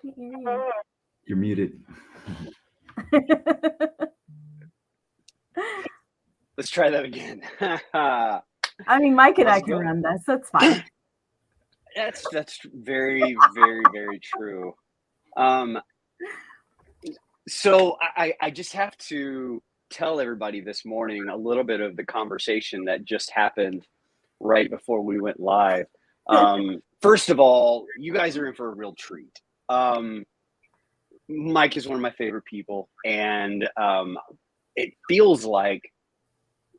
Can't hear you. You're muted. Let's try that again. I mean, Mike and I can run this. That's fine. That's very, very, very true. So I just have to tell everybody this morning a little bit of the conversation that just happened right before we went live. First of all, you guys are in for a real treat. Mike is one of my favorite people, and it feels like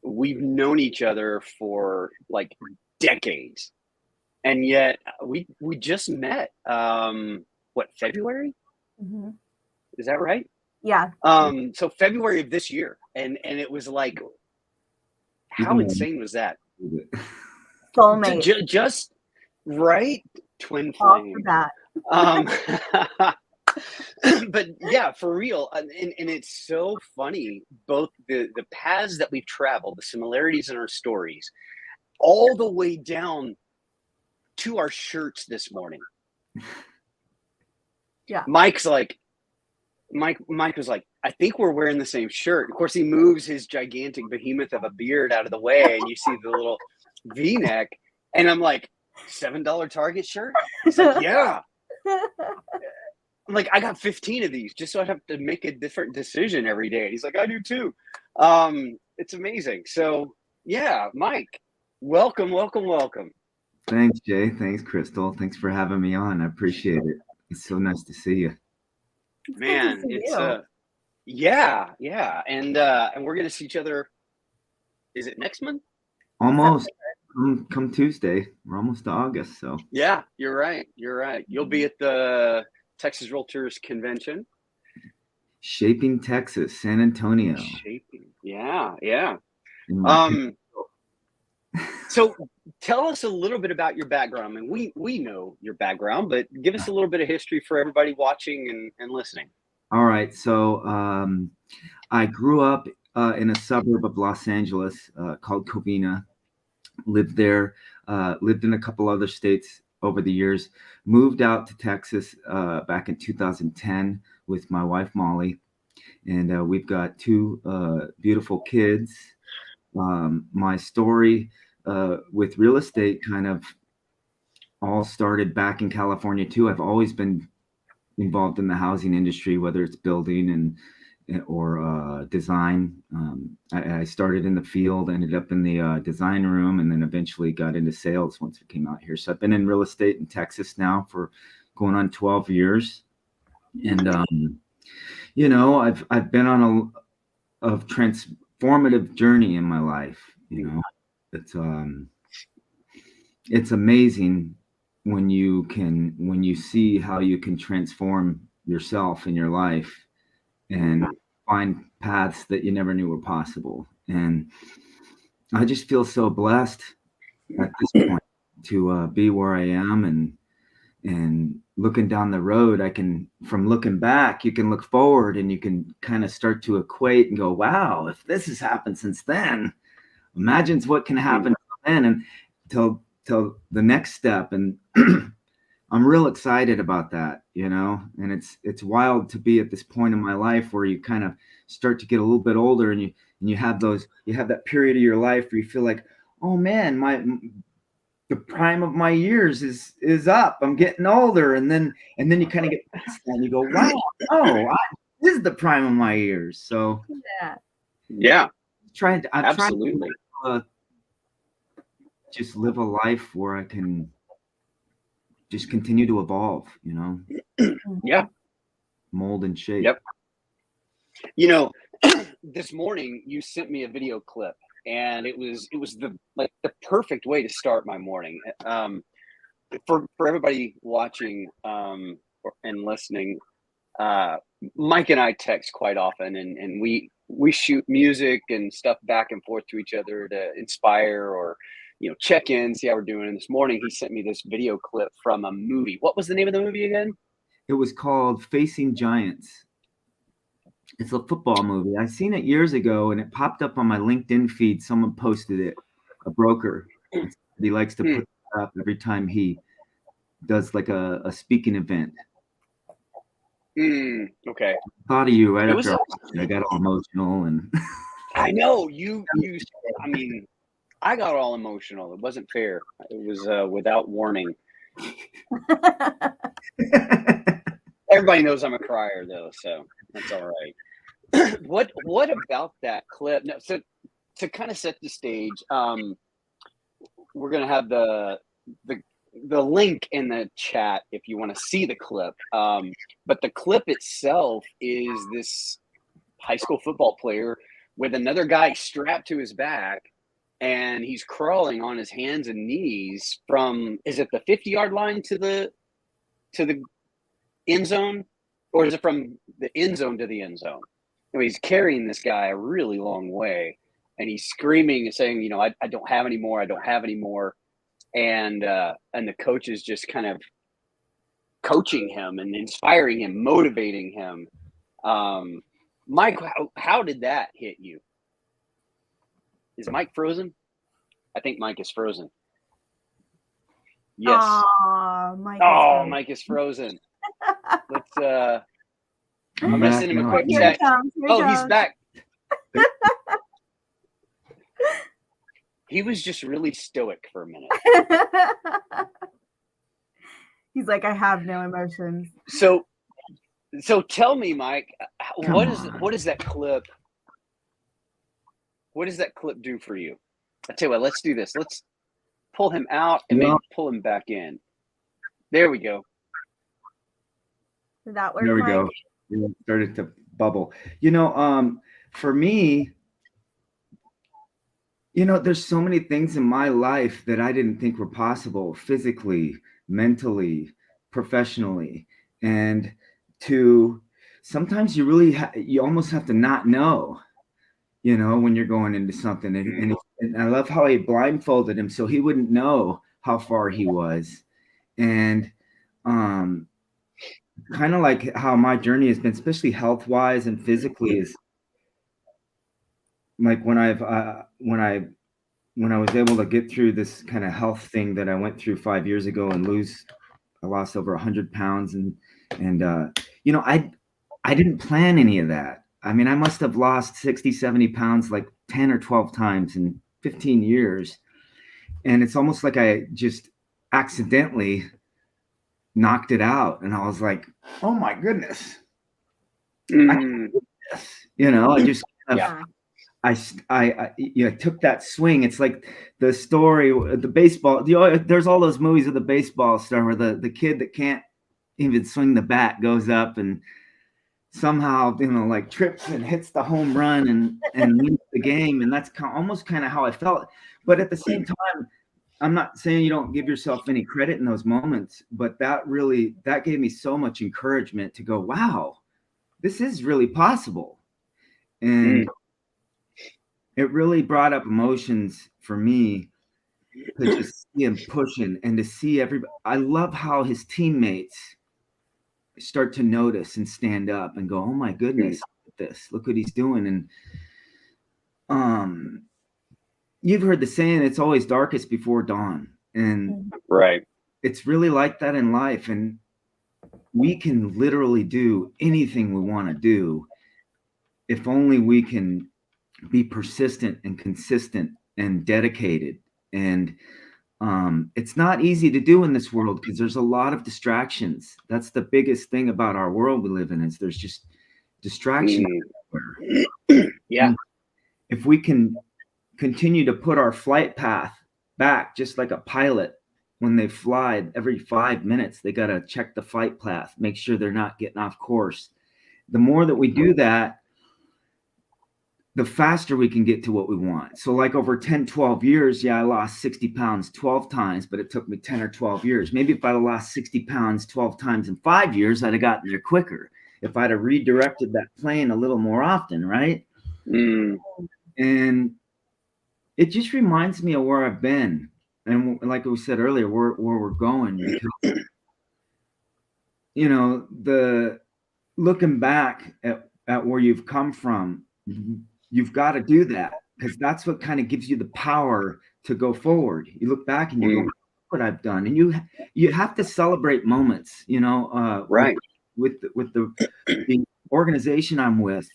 we've known each other for like decades, and yet we just met. February? Mm-hmm. Is that right? Yeah. So February of this year, and it was like, how insane was that? Soulmate. Just right, twin flame. But yeah, for real, and it's so funny. Both the paths that we've traveled, the similarities in our stories, all the way down to our shirts this morning. Yeah. Mike was like, I think we're wearing the same shirt. Of course, he moves his gigantic behemoth of a beard out of the way, and you see the little V-neck. And I'm like, $7 Target shirt? He's like, yeah. I'm like, I got 15 of these just so I have to make a different decision every day. And he's like, I do too. It's amazing. So yeah, Mike, welcome. Thanks, Jay. Thanks, Crystal. Thanks for having me on. I appreciate it. It's so nice to see you. Man, it's yeah. And we're gonna see each other. Is it next month? Almost. Come Tuesday. We're almost to August, so yeah, you're right. You'll be at the Texas Realtors convention. Shaping Texas, San Antonio. Shaping. Yeah. So tell us a little bit about your background. I mean, we know your background, but give us a little bit of history for everybody watching and listening. All right. So I grew up in a suburb of Los Angeles called Covina. Lived there, lived in a couple other states over the years, moved out to Texas back in 2010 with my wife, Molly. And we've got two beautiful kids. My story with real estate kind of all started back in California too. I've always been involved in the housing industry, whether it's building or design. I started in the field, ended up in the design room, and then eventually got into sales once we came out here. So I've been in real estate in Texas now for going on 12 years. And, I've been on a transformative journey in my life. It's amazing when you see how you can transform yourself in your life and find paths that you never knew were possible. And I just feel so blessed at this point to be where I am, and looking down the road, from looking back, you can look forward and you can kind of start to equate and go, wow, if this has happened since then, imagine what can happen then and till the next step. And I'm real excited about that, and it's wild to be at this point in my life where you kind of start to get a little bit older, and you have that period of your life where you feel like, oh man, the prime of my years is up. I'm getting older, and then you kind of get past that and you go, wow, this is the prime of my years. So yeah, I've tried absolutely to just live a life where I can just continue to evolve, Yeah. Mold and shape. Yep. This morning you sent me a video clip, and it was the perfect way to start my morning. For everybody watching and listening, Mike and I text quite often, and we shoot music and stuff back and forth to each other to inspire or check in, see how we're doing. And this morning he sent me this video clip from a movie. What was the name of the movie again? It was called Facing Giants. It's a football movie. I seen it years ago, and it popped up on my LinkedIn feed. Someone posted it, a broker. He likes to put it up every time he does like a speaking event. Okay. Thought of you right It was after I got all emotional and I know you I mean, I got all emotional. It wasn't fair. It was without warning. Everybody knows I'm a crier though, so that's all right. What about that clip? No, so to kind of set the stage, we're gonna have the link in the chat if you want to see the clip. But the clip itself is this high school football player with another guy strapped to his back, and he's crawling on his hands and knees from, is it the 50-yard line to the end zone, or is it from the end zone to the end zone? He's carrying this guy a really long way, and he's screaming and saying, I don't have any more. I don't have any more. And the coach is just kind of coaching him and inspiring him, motivating him. Mike, how did that hit you? Is Mike frozen? I think Mike is frozen. Yes. Mike is frozen. Let's I'm gonna send him a quick text. He's back. He was just really stoic for a minute. He's like, I have no emotions. So tell me, Mike, what is that clip? What does that clip do for you? I tell you what, let's do this. Let's pull him out and maybe pull him back in. There we go. Did that work? There we Mike? go. It started to bubble. For me, there's so many things in my life that I didn't think were possible physically, mentally, professionally. And sometimes you almost have to not know, when you're going into something. And I love how he blindfolded him so he wouldn't know how far he was. And kind of like how my journey has been, especially health-wise and physically, is like when I was able to get through this kind of health thing that I went through 5 years ago and I lost over 100 pounds. And I didn't plan any of that. I mean, I must have lost 60, 70 pounds like 10 or 12 times in 15 years. And it's almost like I just accidentally knocked it out. And I was like, oh my goodness. I just I took that swing. It's like the story, the baseball. There's all those movies of the baseball star where the kid that can't even swing the bat goes up and somehow like trips and hits the home run and wins the game. And that's almost kind of how I felt. But at the same time, I'm not saying you don't give yourself any credit in those moments, but that gave me so much encouragement to go, wow, this is really possible. And it really brought up emotions for me to just see him pushing and to see everybody. I love how his teammates start to notice and stand up and go, oh my goodness, look at this, look what he's doing. And you've heard the saying, it's always darkest before dawn. And right, it's really like that in life. And we can literally do anything we want to do if only we can be persistent and consistent and dedicated. And it's not easy to do in this world because there's a lot of distractions. That's the biggest thing about our world we live in, is there's just distraction everywhere. Yeah. And if we can continue to put our flight path back, just like a pilot, when they fly every 5 minutes, they got to check the flight path, make sure they're not getting off course. The more that we do that, the faster we can get to what we want. So like over 10, 12 years, I lost 60 pounds 12 times, but it took me 10 or 12 years. Maybe if I'd have lost 60 pounds 12 times in 5 years, I'd have gotten there quicker. If I'd have redirected that plane a little more often, right? And it just reminds me of where I've been. And like we said earlier, where we're going. Because, the looking back at where you've come from, you've got to do that, because that's what kind of gives you the power to go forward. You look back and you go, look what I've done. And you have to celebrate moments, right. the organization I'm with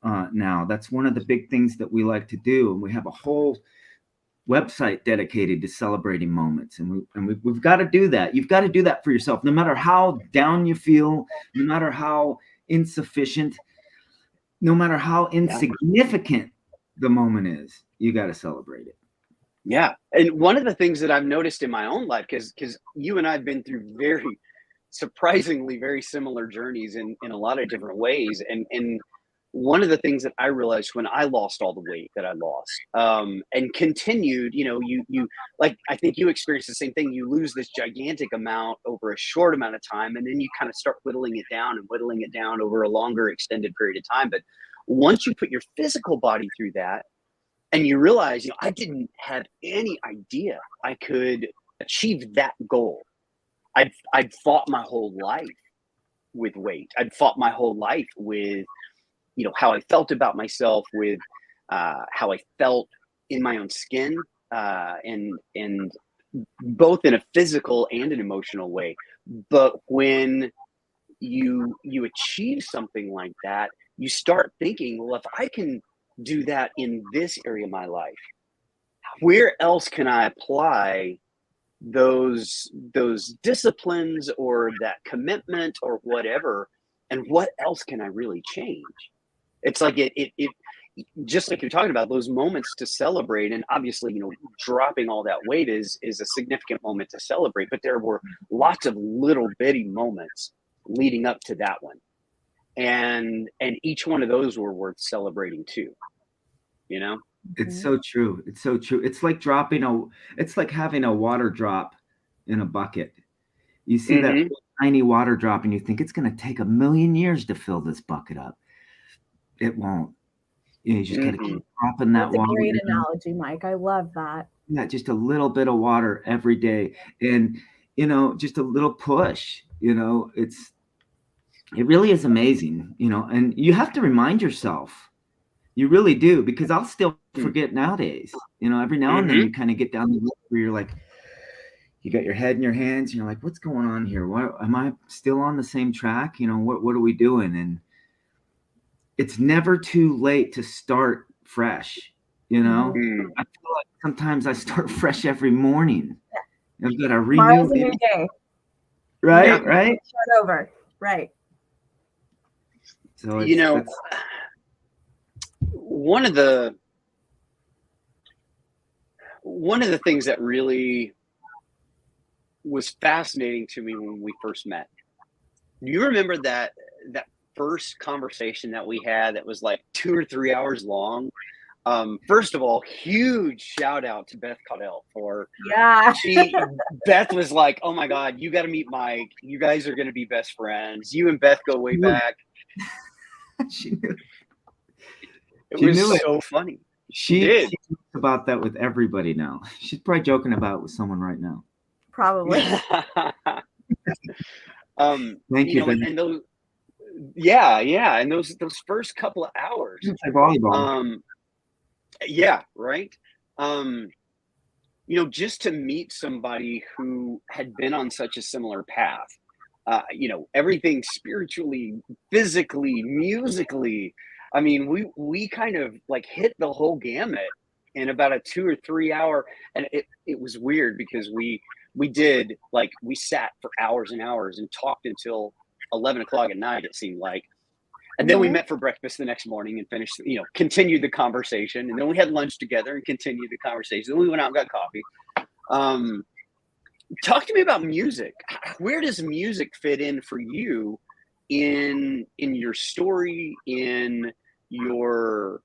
now, that's one of the big things that we like to do, and we have a whole website dedicated to celebrating moments, and we've got to do that. You've got to do that for yourself, no matter how down you feel, no matter how insufficient, no matter how insignificant the moment is. You got to celebrate it. Yeah. And one of the things that I've noticed in my own life, because you and I have been through very surprisingly very similar journeys in a lot of different ways. And one of the things that I realized when I lost all the weight that I lost, and continued, you like, I think you experienced the same thing. You lose this gigantic amount over a short amount of time, and then you kind of start whittling it down over a longer extended period of time. But once you put your physical body through that, and you realize, I didn't have any idea I could achieve that goal. I'd fought my whole life with weight. I'd fought my whole life with, how I felt about myself, with how I felt in my own skin, and both in a physical and an emotional way. But when you achieve something like that, you start thinking, well, if I can do that in this area of my life, where else can I apply those disciplines or that commitment or whatever, and what else can I really change? It's like it just like you're talking about, those moments to celebrate. And obviously, dropping all that weight is a significant moment to celebrate, but there were lots of little bitty moments leading up to that one, and each one of those were worth celebrating too. It's so true. It's so true. It's like it's like having a water drop in a bucket. You see that tiny water drop and you think it's going to take 1,000,000 years to fill this bucket up. It won't. You just got to keep dropping that water. That's a great analogy, Mike. I love that. Yeah, just a little bit of water every day, and just a little push. It really is amazing. And you have to remind yourself. You really do, because I'll still forget nowadays. Every now and then you kind of get down the road where you're like, you got your head in your hands, and you're like, what's going on here? Why am I still on the same track? What are we doing? And it's never too late to start fresh. I feel like sometimes I start fresh every morning. I've got to renew. Tomorrow's a new day. Right, Yeah, right. Start over. Right. So one of the things that really was fascinating to me when we first met, do you remember that first conversation that we had that was like 2 or 3 hours long? First of all, huge shout out to Beth Caudell Beth was like, oh my God, you got to meet Mike. You guys are going to be best friends. You and Beth go way back. She knew. It was so funny. She talks about that with everybody now. She's probably joking about it with someone right now. Probably. Thank you. And those, and those first couple of hours. Play volleyball. Yeah, right. Just to meet somebody who had been on such a similar path. Everything spiritually, physically, musically. I mean, we kind of like hit the whole gamut in about a 2 or 3 hour, and it was weird because we sat for hours and hours and talked until 11 o'clock at night, it seemed like. And then we met for breakfast the next morning and finished, continued the conversation. And then we had lunch together and continued the conversation. Then we went out and got coffee. Talk to me about music. Where does music fit in for you in your story, in your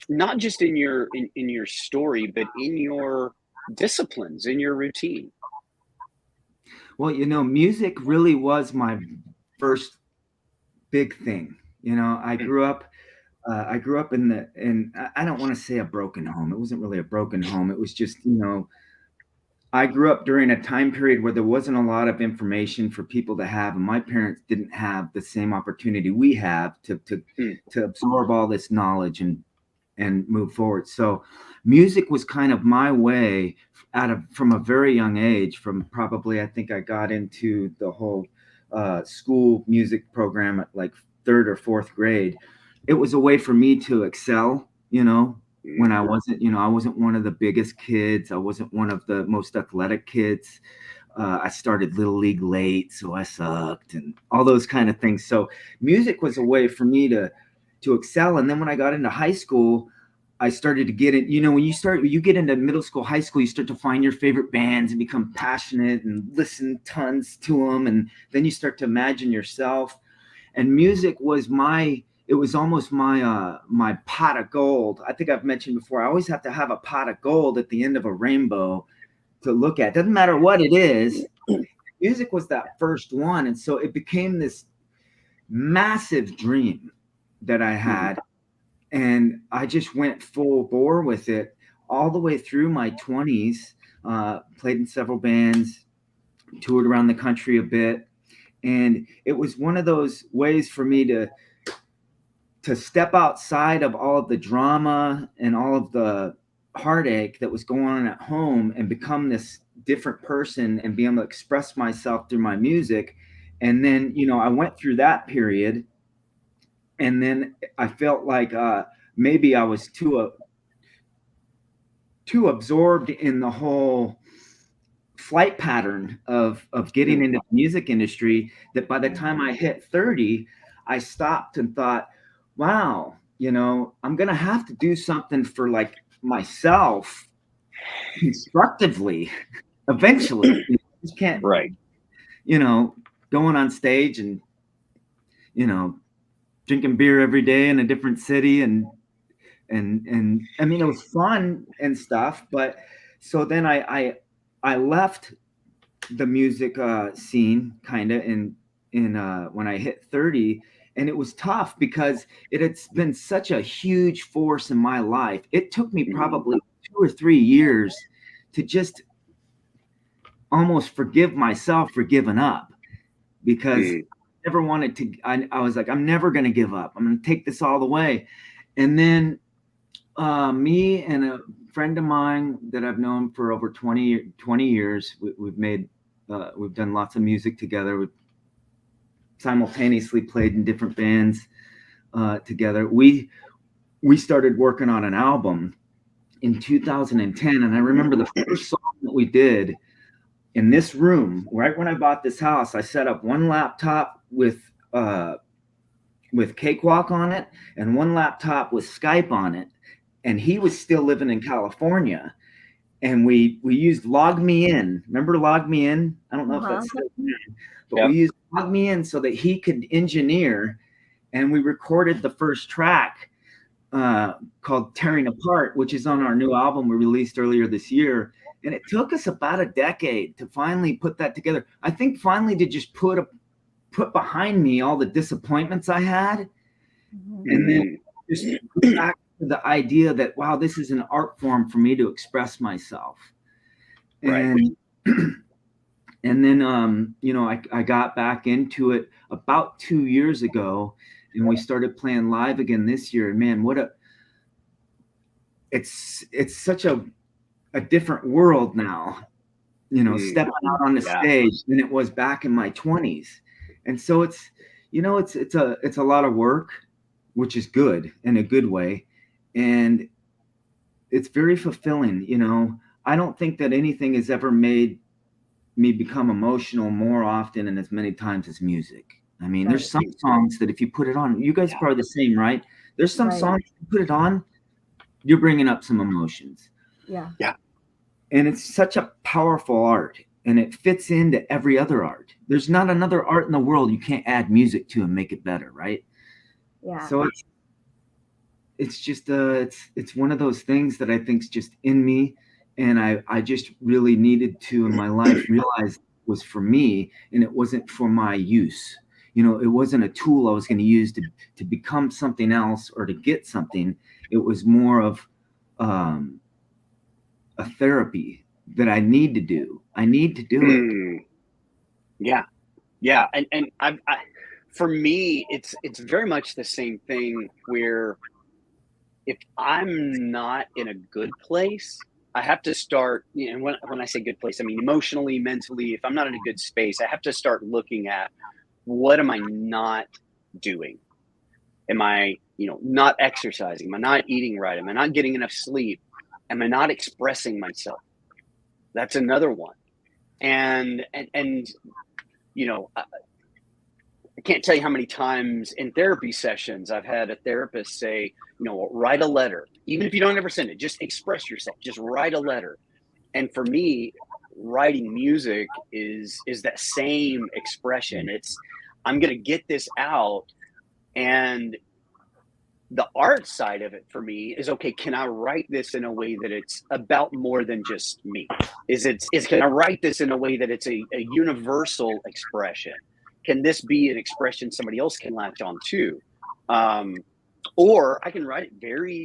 not just in your story, but in your disciplines, in your routine? Well, music really was my first big thing. I grew up in I don't want to say a broken home. It wasn't really a broken home. It was just, I grew up during a time period where there wasn't a lot of information for people to have, and my parents didn't have the same opportunity we have to absorb all this knowledge and move forward. So music was kind of my way from a very young age, from probably, I think I got into the whole school music program at like 3rd or 4th grade. It was a way for me to excel, when I wasn't one of the biggest kids. I wasn't one of the most athletic kids. I started Little League late, so I sucked and all those kind of things. So music was a way for me to excel. And then when I got into high school, I started to get it. When you get into middle school, high school, you start to find your favorite bands and become passionate and listen tons to them. And then you start to imagine yourself. And music was it was almost my pot of gold. I think I've mentioned before, I always have to have a pot of gold at the end of a rainbow to look at. Doesn't matter what it is. Music was that first one. And so it became this massive dream that I had. And I just went full bore with it all the way through my 20s, played in several bands, toured around the country a bit. And it was one of those ways for me to step outside of all of the drama and all of the heartache that was going on at home and become this different person and be able to express myself through my music. And then, I went through that period. And then I felt like maybe I was too absorbed in the whole flight pattern of getting into the music industry that by the time I hit 30, I stopped and thought, wow, I'm going to have to do something for like myself constructively eventually. You just can't, right. Going on stage and, drinking beer every day in a different city and I mean, it was fun and stuff, but so then I left the music scene kind of in when I hit 30, and it was tough because it had been such a huge force in my life. It took me probably 2 or 3 years to just almost forgive myself for giving up, because I never wanted to. I was like, I'm never going to give up. I'm going to take this all the way. And then me and a friend of mine that I've known for over 20 years, we've done lots of music together. We've simultaneously played in different bands together. We started working on an album in 2010, and I remember the first song that we did in this room, right when I bought this house. I set up one laptop with Cakewalk on it and one laptop with Skype on it, and he was still living in California. And we used Log Me In. Remember Log Me In? I don't know if that's still there, but we used Log Me In so that he could engineer, and we recorded the first track called Tearing Apart, which is on our new album we released earlier this year. And it took us about a decade to finally put that together. I think finally to just put behind me all the disappointments I had, and then just go back to the idea that, wow, this is an art form for me to express myself. And and then I got back into it about 2 years ago, and we started playing live again this year. And man, it's such a different world now, stepping out on the stage than it was back in my 20s. And so it's a lot of work, which is good in a good way. And it's very fulfilling. I don't think that anything has ever made me become emotional more often and as many times as music. I mean, there's some songs that if you put it on, you guys are probably the same, right? There's some songs you put it on, you're bringing up some emotions. Yeah. And it's such a powerful art, and it fits into every other art. There's not another art in the world you can't add music to and make it better, right? Yeah. So it's just it's one of those things that I think is just in me, and I just really needed to in my life realize it was for me and it wasn't for my use. It wasn't a tool I was going to use to become something else or to get something. It was more of a therapy that I need to do. I need to do it. Yeah. And I for me, it's very much the same thing where if I'm not in a good place, I have to start, when I say good place, I mean emotionally, mentally. If I'm not in a good space, I have to start looking at what am I not doing? Am I, not exercising? Am I not eating right? Am I not getting enough sleep? Am I not expressing myself? That's another one. And I can't tell you how many times in therapy sessions I've had a therapist say, write a letter. Even if you don't ever send it, just express yourself, just write a letter. And for me, writing music is that same expression. It's, I'm going to get this out. And the art side of it for me is, okay, can I write this in a way that it's about more than just me? Can I write this in a way that it's a universal expression? Can this be an expression somebody else can latch on to? Or I can write it very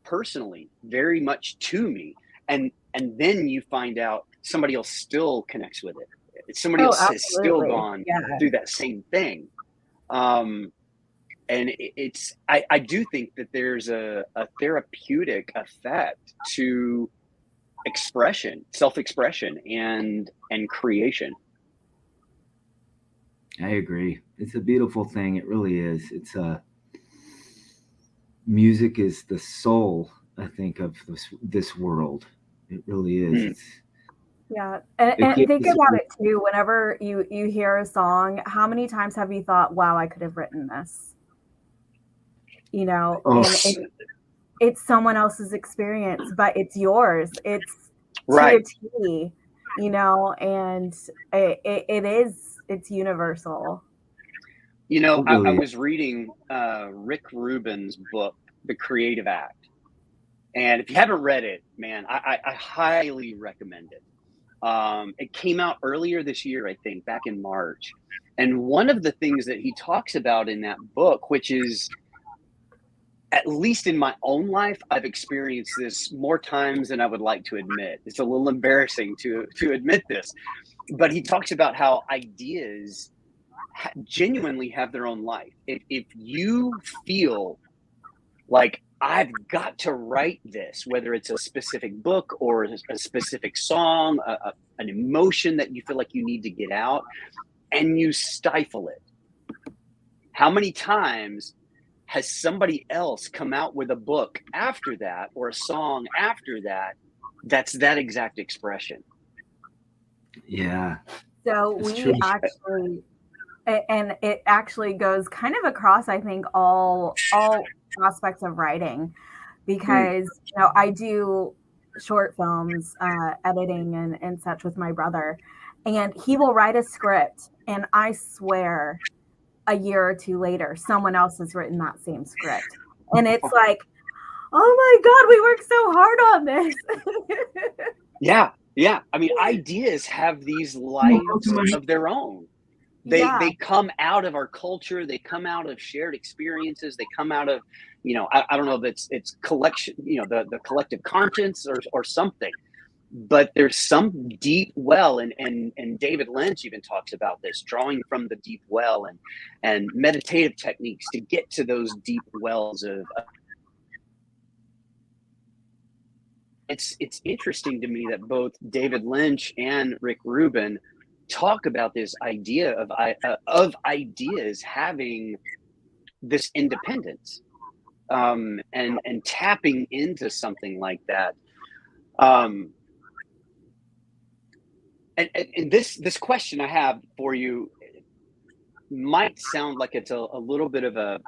personally, very much to me. And then you find out somebody else still connects with it. Somebody else has still gone through that same thing. And I do think that there's a therapeutic effect to expression, self-expression and creation. I agree. It's a beautiful thing. It really is. It's music is the soul, I think, of this world. It really is. Yeah. And think about it too. Whenever you hear a song, how many times have you thought, wow, I could have written this? And it's someone else's experience, but it's yours. It's right. T, and it's universal. I was reading Rick Rubin's book, The Creative Act. And if you haven't read it, man, I highly recommend it. It came out earlier this year, I think, back in March. And one of the things that he talks about in that book, which is, at least in my own life, I've experienced this more times than I would like to admit. It's a little embarrassing to admit this, but he talks about how ideas genuinely have their own life. If you feel like I've got to write this, whether it's a specific book or a specific song, an emotion that you feel like you need to get out, and you stifle it, how many times has somebody else come out with a book after that or a song after that that's that exact expression? Yeah. So we actually, and it actually goes kind of across, I think, all aspects of writing, because I do short films, editing and such with my brother, and he will write a script, and I swear a year or two later, someone else has written that same script. And it's like, oh my God, we worked so hard on this. Yeah. I mean, ideas have these lives of their own. They come out of our culture. They come out of shared experiences. They come out of, I don't know if it's collection, the collective conscience or something. But there's some deep well, and David Lynch even talks about this, drawing from the deep well and meditative techniques to get to those deep wells of. It's interesting to me that both David Lynch and Rick Rubin talk about this idea of ideas having this independence, and tapping into something like that. And this question I have for you might sound like it's a little bit of a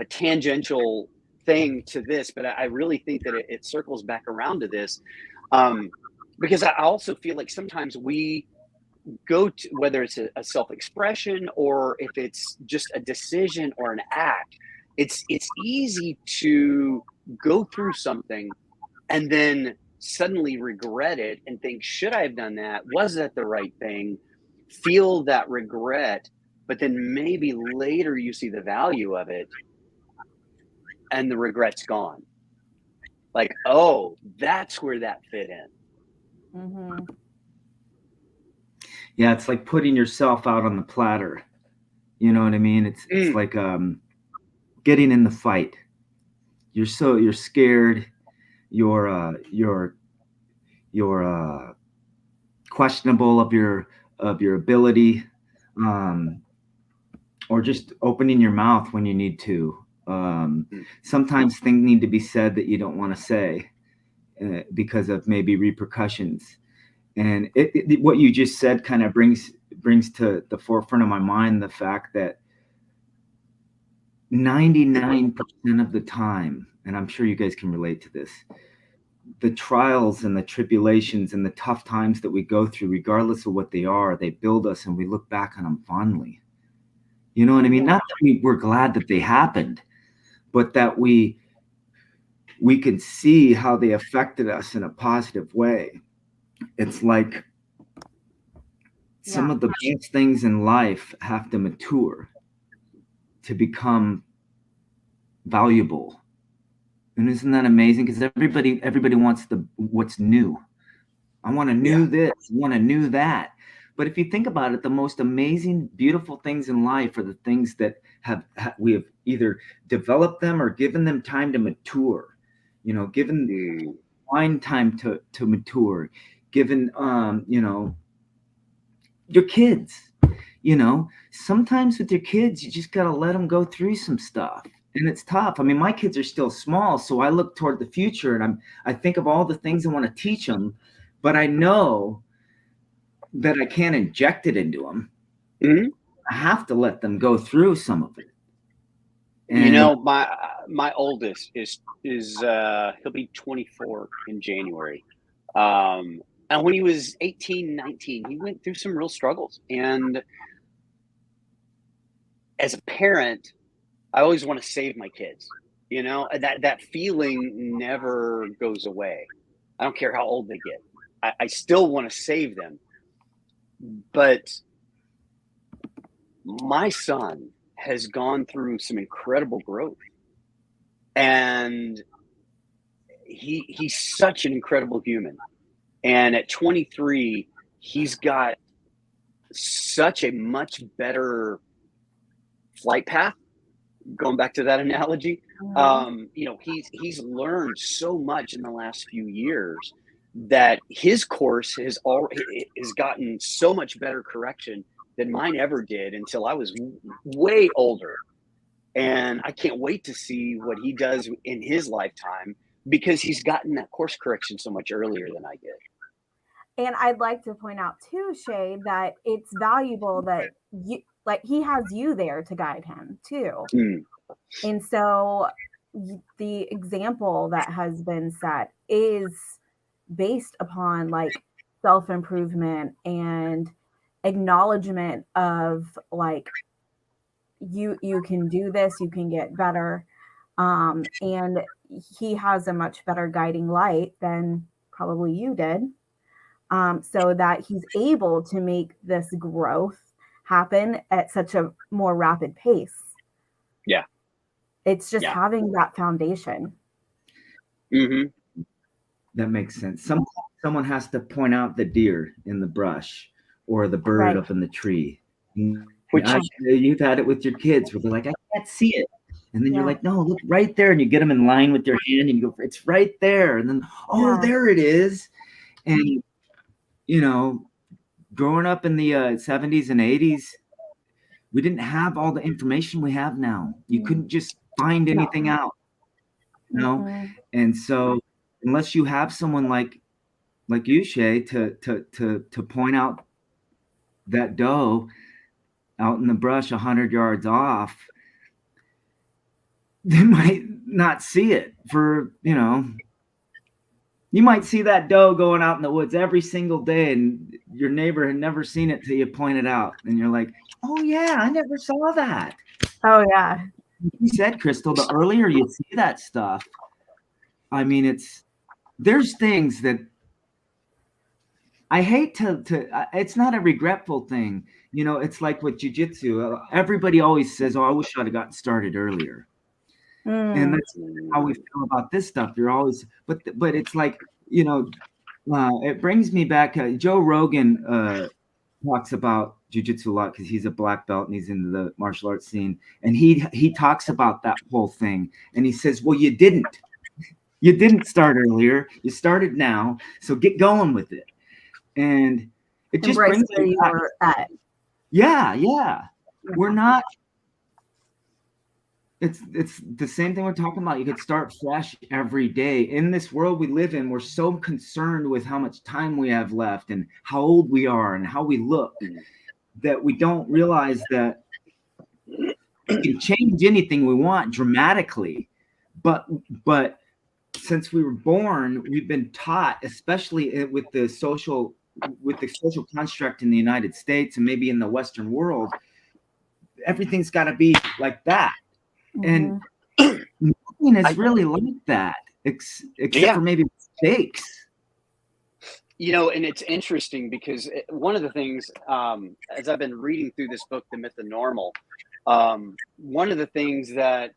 tangential thing to this, but I really think that it circles back around to this, because I also feel like sometimes we go to, whether it's a self-expression or if it's just a decision or an act, it's easy to go through something and then suddenly regret it and think, should I have done that? Was that the right thing? Feel that regret, but then maybe later you see the value of it and the regret's gone. Like, oh, that's where that fit in. Mm-hmm. Yeah, it's like putting yourself out on the platter. You know what I mean? It's like getting in the fight. You're scared. You're questionable of your ability, or just opening your mouth when you need to. Sometimes things need to be said that you don't want to say because of maybe repercussions. And what you just said kind of brings to the forefront of my mind the fact that 99% of the time, and I'm sure you guys can relate to this, the trials and the tribulations and the tough times that we go through, regardless of what they are, they build us and we look back on them fondly. You know what I mean? Not that we're glad that they happened, but that we can see how they affected us in a positive way. It's like some of the best things in life have to mature to become valuable. And isn't that amazing? Because everybody wants what's new. I want to new this, I want to new that. But if you think about it, the most amazing, beautiful things in life are the things that we have either developed them or given them time to mature. You know, given find time to mature. Given your kids. You know, sometimes with your kids, you just got to let them go through some stuff. And it's tough. I mean, my kids are still small, so I look toward the future and I think of all the things I want to teach them, but I know that I can't inject it into them. Mm-hmm. I have to let them go through some of it. And, you know, my oldest is he'll be 24 in January. And when he was 18, 19, he went through some real struggles. And as a parent, I always want to save my kids. You know, that feeling never goes away. I don't care how old they get. I still want to save them. But my son has gone through some incredible growth. And he's such an incredible human. And at 23, he's got such a much better flight path. Going back to that analogy, you know, he's learned so much in the last few years that his course has gotten so much better correction than mine ever did until I was way older. And I can't wait to see what he does in his lifetime because he's gotten that course correction so much earlier than I did. And I'd like to point out too, Shae, that it's valuable that he has you there to guide him too. And so the example that has been set is based upon like self-improvement and acknowledgement of like you can do this, you can get better. And he has a much better guiding light than probably you did. So that he's able to make this growth happen at such a more rapid pace. Yeah. It's just having that foundation. Mm-hmm. That makes sense. Someone has to point out the deer in the brush or the bird up in the tree. You've had it with your kids where they're like, I can't see it. And then you're like, no, look right there. And you get them in line with your hand and you go, it's right there. And then, there it is. And, you know, growing up in the 70s and 80s, we didn't have all the information we have now. You couldn't just find anything out, you know? Mm-hmm. And so unless you have someone like you, Shae, to point out that doe out in the brush 100 yards off, they might not see it for, you know, you might see that doe going out in the woods every single day and your neighbor had never seen it till you point it out. And you're like, oh yeah, I never saw that. Oh yeah. You said, Crystal, the earlier you see that stuff, I mean, there's things that I hate to it's not a regretful thing. You know, it's like with jiu-jitsu. Everybody always says, oh, I wish I'd have gotten started earlier. And that's how we feel about this stuff. You're always, but it's like, you know, it brings me back. Joe Rogan talks about jiu-jitsu a lot because he's a black belt and he's into the martial arts scene. And he talks about that whole thing. And he says, well, you didn't start earlier. You started now. So get going with it. And it just brings where you were at. Yeah. We're not It's the same thing we're talking about. You could start fresh every day. In this world we live in, we're so concerned with how much time we have left and how old we are and how we look that we don't realize that we can change anything we want dramatically. But since we were born, we've been taught, especially with the social construct in the United States and maybe in the Western world, everything's got to be like that. And nothing is really like that, except for maybe mistakes. You know, and it's interesting because one of the things, as I've been reading through this book, The Myth of Normal, one of the things that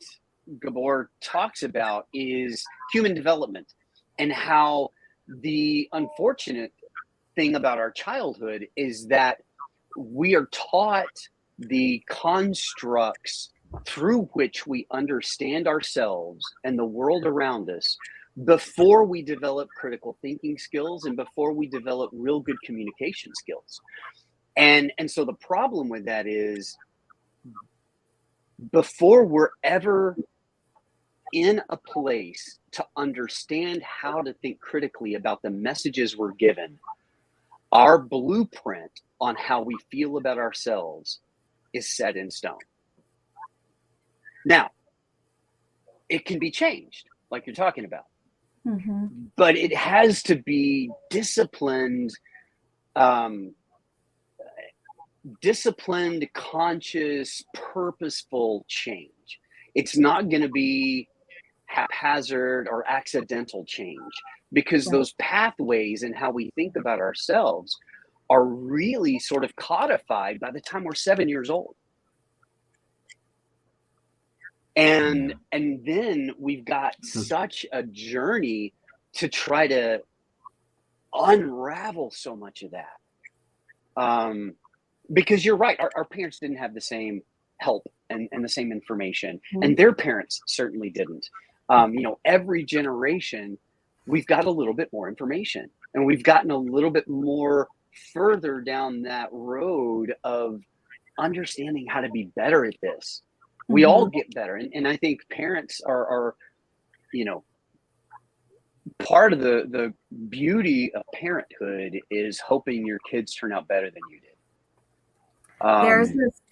Gabor talks about is human development and how the unfortunate thing about our childhood is that we are taught the constructs through which we understand ourselves and the world around us before we develop critical thinking skills and before we develop real good communication skills. And so the problem with that is before we're ever in a place to understand how to think critically about the messages we're given, our blueprint on how we feel about ourselves is set in stone. Now, it can be changed, like you're talking about, but it has to be disciplined, conscious, purposeful change. It's not going to be haphazard or accidental change, because those pathways and how we think about ourselves are really sort of codified by the time we're 7 years old. And then we've got such a journey to try to unravel so much of that. Because you're right, our parents didn't have the same help and the same information, and their parents certainly didn't. You know, every generation, we've got a little bit more information, and we've gotten a little bit more further down that road of understanding how to be better at this. We all get better. And I think parents are, you know, part of the beauty of parenthood is hoping your kids turn out better than you did. There's this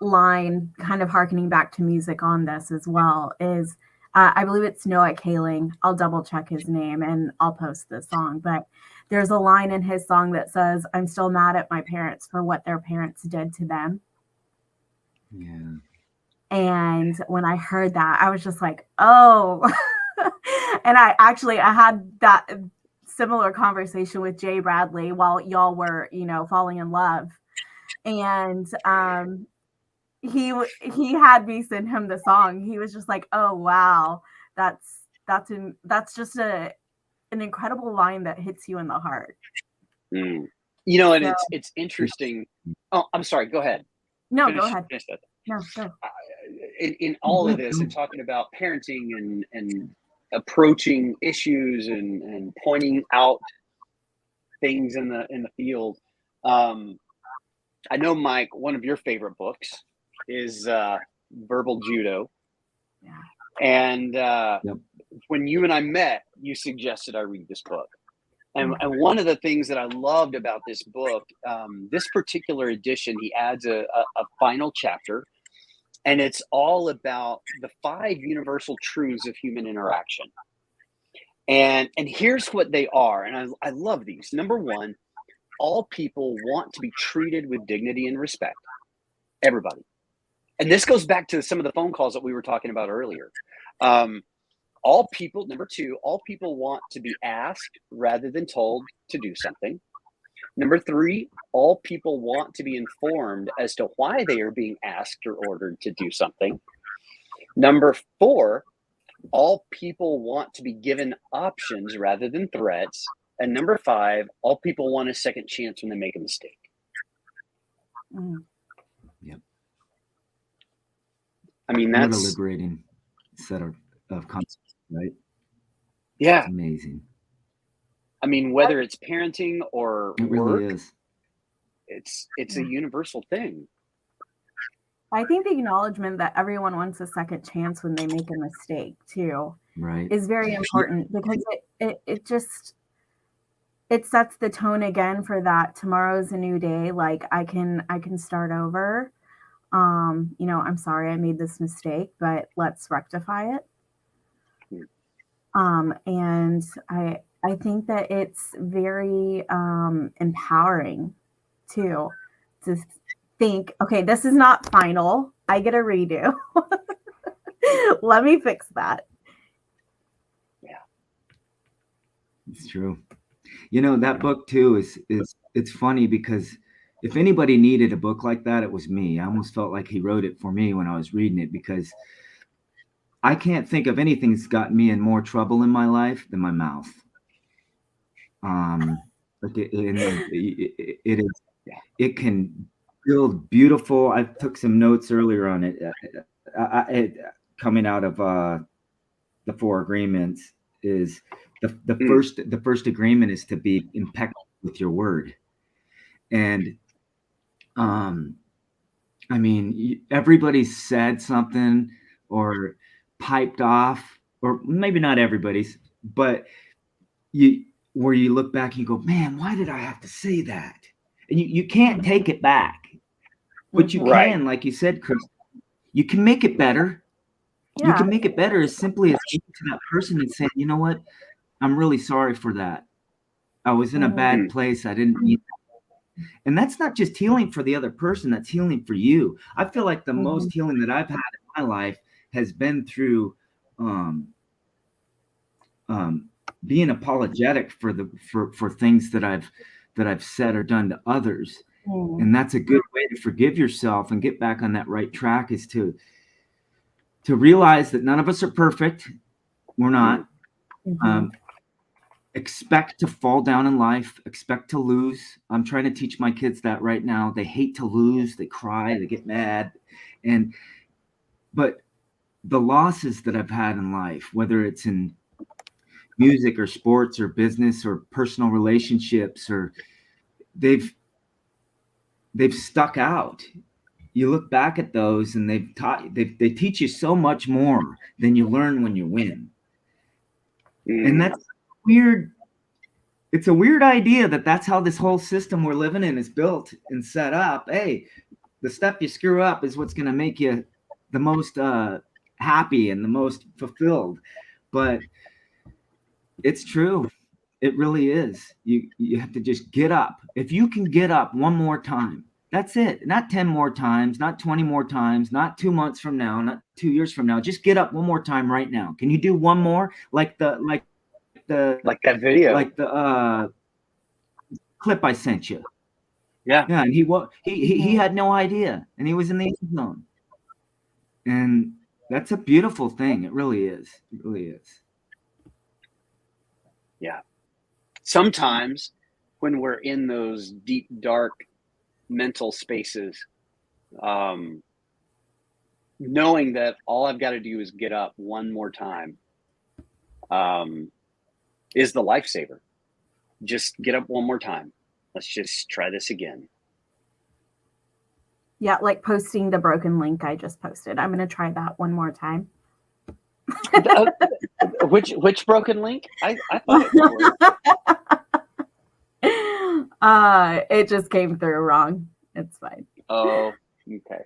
line kind of harkening back to music on this as well is, I believe it's Noah Kaling. I'll double check his name and I'll post this song. But there's a line in his song that says, "I'm still mad at my parents for what their parents did to them." Yeah. And when I heard that, I was just like, oh. And I had that similar conversation with Jay Bradley while y'all were, you know, falling in love. And he had me send him the song. He was just like, oh wow, that's just an incredible line that hits you in the heart. You know, and it's interesting. Oh, I'm sorry, go ahead. No, go ahead. No, go. In all of this and talking about parenting and approaching issues and pointing out things in the field, I know, Mike, one of your favorite books is Verbal Judo. Yeah. And when you and I met, you suggested I read this book. And one of the things that I loved about this book, this particular edition, he adds a final chapter, and it's all about the 5 universal truths of human interaction. And here's what they are, and I love these. Number 1, all people want to be treated with dignity and respect. Everybody. And this goes back to some of the phone calls that we were talking about earlier. All people, number 2, all people want to be asked rather than told to do something. Number 3, all people want to be informed as to why they are being asked or ordered to do something. Number 4, all people want to be given options rather than threats. And number 5, all people want a second chance when they make a mistake. Yep. I mean, that's what a liberating set of concepts, right? Yeah. It's amazing. I mean, whether it's parenting or it work, really is. it's a universal thing. I think the acknowledgement that everyone wants a second chance when they make a mistake too Right. is very important, because it just, it sets the tone again for that tomorrow's a new day. Like I can start over. You know, I'm sorry I made this mistake, but let's rectify it. And I think that it's very empowering too, to think, okay, this is not final. I get a redo. Let me fix that. Yeah. It's true. You know, that book too is it's funny because if anybody needed a book like that, it was me. I almost felt like he wrote it for me when I was reading it, because I can't think of anything that's gotten me in more trouble in my life than my mouth. Like it is, it can build beautiful. I took some notes earlier on it. Coming out of the 4 agreements is the first agreement is to be impeccable with your word. And I mean, everybody's said something or piped off, or maybe not everybody's, but where you look back and you go, man, why did I have to say that? And you can't take it back, but you can, like you said, Chris, you can make it better. Yeah. You can make it better as simply as going to that person and saying, you know what, I'm really sorry for that. I was in a bad place. I didn't need that. And that's not just healing for the other person, that's healing for you. I feel like the most healing that I've had in my life has been through being apologetic for things that I've said or done to others. And that's a good way to forgive yourself and get back on that right track, is to realize that none of us are perfect. We're not. Expect to fall down in life, expect to lose. I'm trying to teach my kids that right now. They hate to lose, they cry, they get mad. But the losses that I've had in life, whether it's in music or sports or business or personal relationships, or they've stuck out. You look back at those and they teach you so much more than you learn when you win. And that's weird. It's a weird idea that that's how this whole system we're living in is built and set up. Hey, the stuff you screw up is what's going to make you the most happy and the most fulfilled. But it's true. It really is. You have to just get up. If you can get up one more time, that's it. Not 10 more times, not 20 more times, not 2 months from now, not 2 years from now. Just get up one more time right now. Can you do one more? Like that video, like the clip I sent you. Yeah. And he had no idea, and he was in the end zone. And that's a beautiful thing. It really is. It really is. Yeah. Sometimes when we're in those deep, dark mental spaces, knowing that all I've got to do is get up one more time, is the lifesaver. Just get up one more time. Let's just try this again. Yeah, like posting the broken link I just posted. I'm going to try that one more time. Which broken link? I thought it worked. It just came through wrong. It's fine. Oh, okay.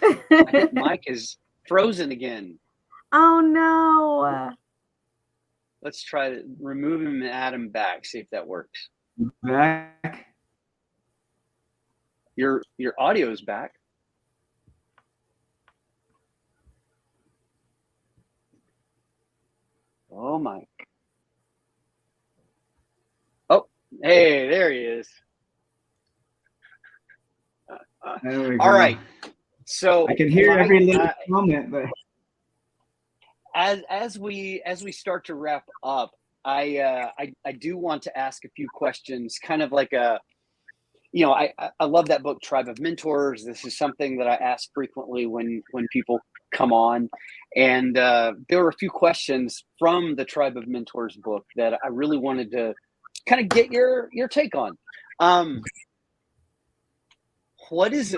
I think Mike is frozen again. Oh no. Let's try to remove him and add him back. See if that works. Back. Your audio is back. Oh, Mike. Oh, hey, there he is. All right. So I can hear every little comment, but as we start to wrap up, I do want to ask a few questions, kind of like a, you know, I love that book, Tribe of Mentors. This is something that I ask frequently when people come on, and there were a few questions from the Tribe of Mentors book that I really wanted to kind of get your take on. what is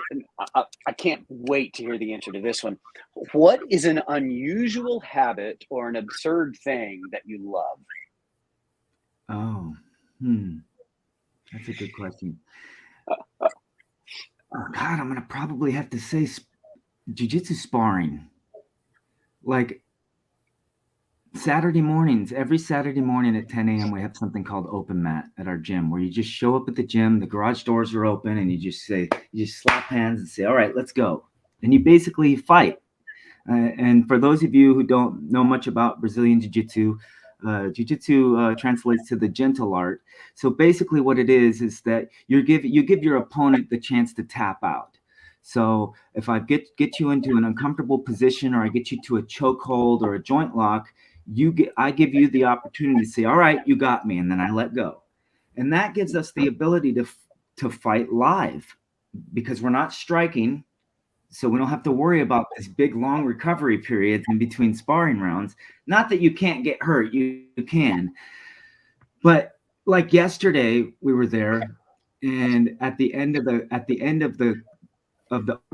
I can't wait to hear the answer to this one. What is an unusual habit or an absurd thing that you love? Oh, that's a good question. Oh God, I'm gonna probably have to say jiu-jitsu sparring. Like Saturday mornings, every Saturday morning at 10 a.m. we have something called open mat at our gym, where you just show up at the gym, the garage doors are open, and you just slap hands and say, all right, let's go. And you basically fight. And for those of you who don't know much about Brazilian jiu-jitsu, translates to the gentle art. So basically what it is that you give your opponent the chance to tap out. So if I get you into an uncomfortable position, or I get you to a chokehold or a joint lock, I give you the opportunity to say, all right, you got me, and then I let go. And that gives us the ability to fight live, because we're not striking. So we don't have to worry about this big, long recovery periods in between sparring rounds. Not that you can't get hurt, you can. But like yesterday, we were there, and at the end of the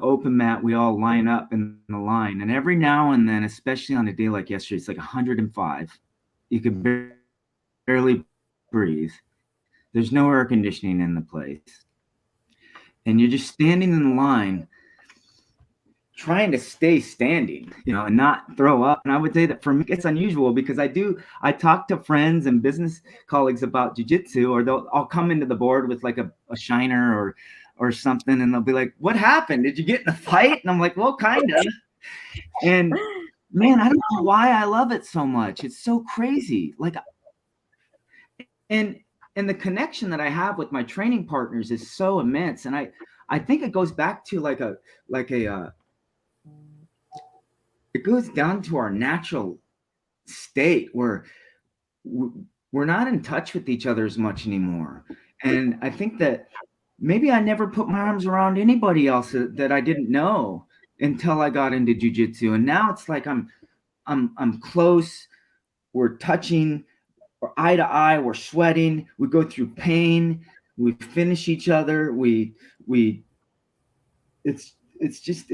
open mat, we all line up in the line. And every now and then, especially on a day like yesterday, it's like 105. You can barely breathe. There's no air conditioning in the place. And you're just standing in the line, trying to stay standing, and not throw up. And I would say that for me, it's unusual, because I talk to friends and business colleagues about jiu-jitsu, or I'll come into the board with like a shiner or something, and they'll be like, what happened? Did you get in a fight? And I'm like, well, kind of. And man, I don't know why I love it so much. It's so crazy. Like, and the connection that I have with my training partners is so immense. And I think it goes back to it goes down to our natural state, where we're not in touch with each other as much anymore. And I think that maybe I never put my arms around anybody else that I didn't know until I got into jiu-jitsu. And now it's like I'm close, we're touching, we're eye to eye, we're sweating, we go through pain, we finish each other, it's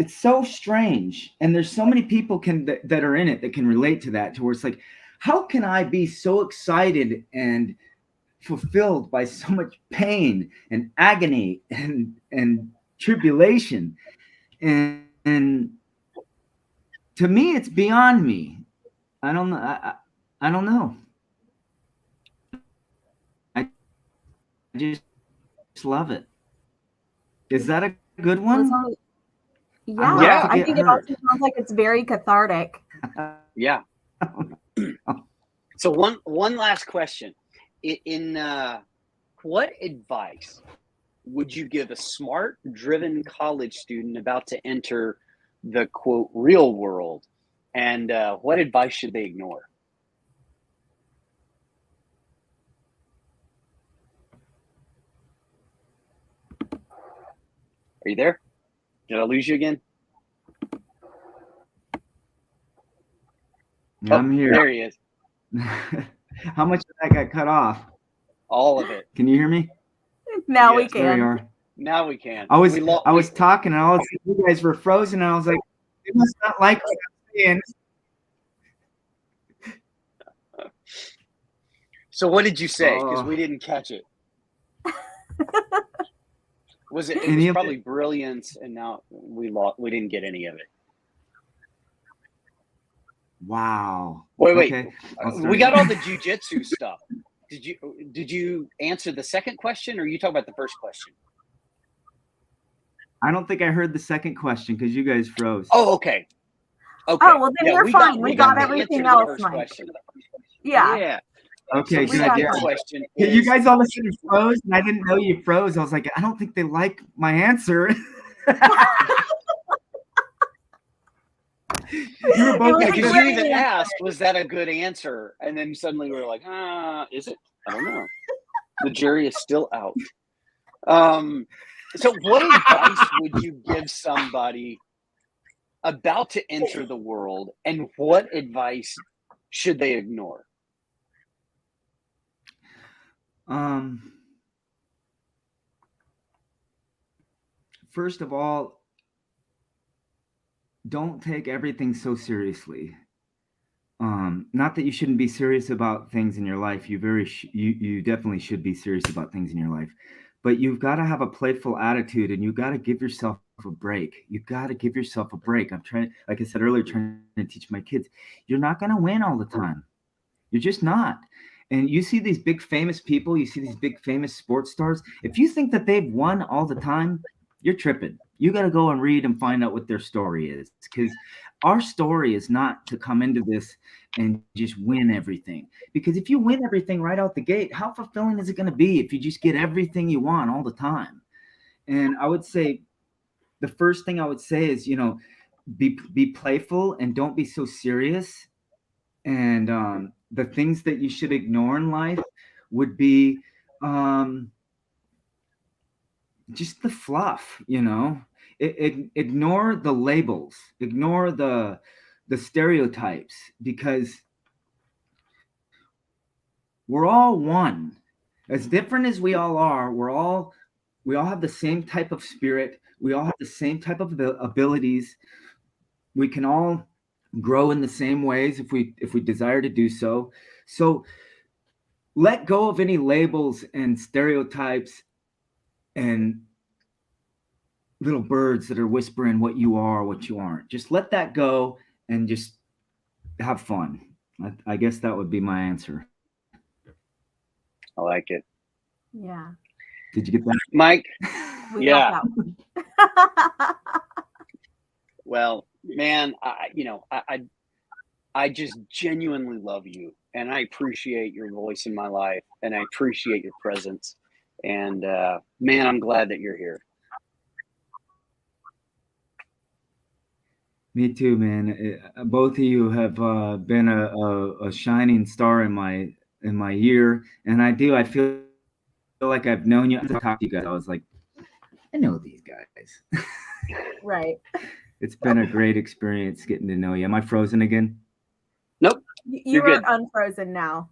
so strange. And there's so many people that are in it that can relate to that, to where it's like, how can I be so excited and fulfilled by so much pain and agony and tribulation? And to me, it's beyond me. I don't know. I don't know. I just love it. Is that a good one? Yeah, I think it also sounds like it's very cathartic. Yeah. So one last question. In what advice would you give a smart, driven college student about to enter the quote real world? And what advice should they ignore? Are you there? Did I lose you again? I'm here. There he is. How much of that got cut off? All of it. Can you hear me? Now we can. There you are. Now we can. I was talking, and all of a sudden you guys were frozen, and I was like, they must not like what I'm saying. So what did you say? Because we didn't catch it. It was probably brilliance, and now we didn't get any of it. Wow. Wait. Okay. We got all the jiu-jitsu stuff. Did you answer the second question, or you talk about the first question? I don't think I heard the second question, because you guys froze. Oh, okay. Oh, well, then we're fine. We got everything else, Mike. Yeah. Okay, so good. Second question is, you guys all of a sudden froze, and I didn't know you froze. I was like, I don't think they like my answer. You were both because you even asked, was that a good answer? And then suddenly we were like, is it? I don't know. The jury is still out. So what advice would you give somebody about to enter the world, and what advice should they ignore? first of all, don't take everything so seriously. Not that you shouldn't be serious about things in your life. You definitely should be serious about things in your life, but you've got to have a playful attitude, and you've got to give yourself a break. You've got to give yourself a break. I'm trying, like I said earlier, trying to teach my kids, you're not going to win all the time. You're just not. And you see these big famous people, you see these big famous sports stars. If you think that they've won all the time, you're tripping. You got to go and read and find out what their story is, because our story is not to come into this and just win everything. Because if you win everything right out the gate, how fulfilling is it going to be if you just get everything you want all the time? And I would say the first thing I would say is, be playful and don't be so serious. And the things that you should ignore in life would be just the fluff, ignore the labels, ignore the stereotypes, because we're all one. As different as we all are, we all have the same type of spirit. We all have the same type of abilities. We can all grow in the same ways if we desire to do so. So let go of any labels and stereotypes and little birds that are whispering what you are, what you aren't. Just let that go and just have fun. I guess that would be my answer. I like it. Yeah. Did you get that, Mike? We Yeah. got that one. Well, man, I just genuinely love you, and I appreciate your voice in my life, and I appreciate your presence. And man, I'm glad that you're here. Me too, man. Both of you have been a shining star in my year, and I feel like I've known you. As I talked to you guys, I was like, I know these guys. Right. It's been a great experience getting to know you. Am I frozen again? Nope. You are unfrozen now.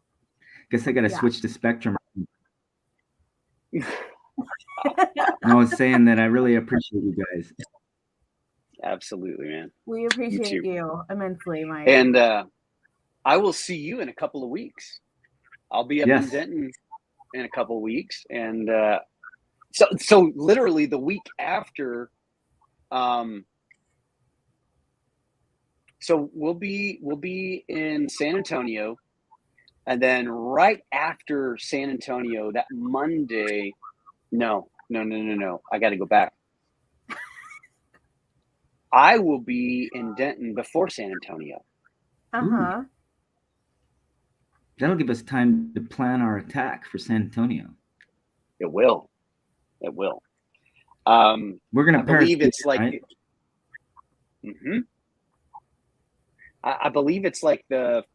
Guess I got to switch to Spectrum. I was saying that I really appreciate you guys. Absolutely, man. We appreciate you immensely, Mike. And I will see you in a couple of weeks. I'll be up in Denton in a couple of weeks, and so literally the week after. So we'll be in San Antonio, and then right after San Antonio, that Monday. No. I got to go back. I will be in Denton before San Antonio. Uh-huh. That'll give us time to plan our attack for San Antonio. It will. We're going to believe it's like. Right? Mm-hmm. I believe it's like the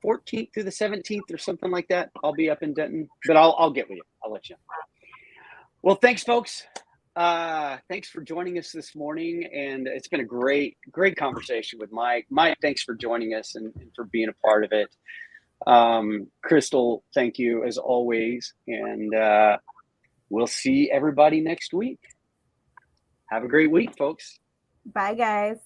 14th through the 17th or something like that. I'll be up in Denton, but I'll get with you. I'll let you know. Well, thanks, folks. Thanks for joining us this morning, and it's been a great conversation with Mike. Mike, thanks for joining us and for being a part of it. Crystal, thank you as always, and we'll see everybody next week. Have a great week, folks. Bye, guys.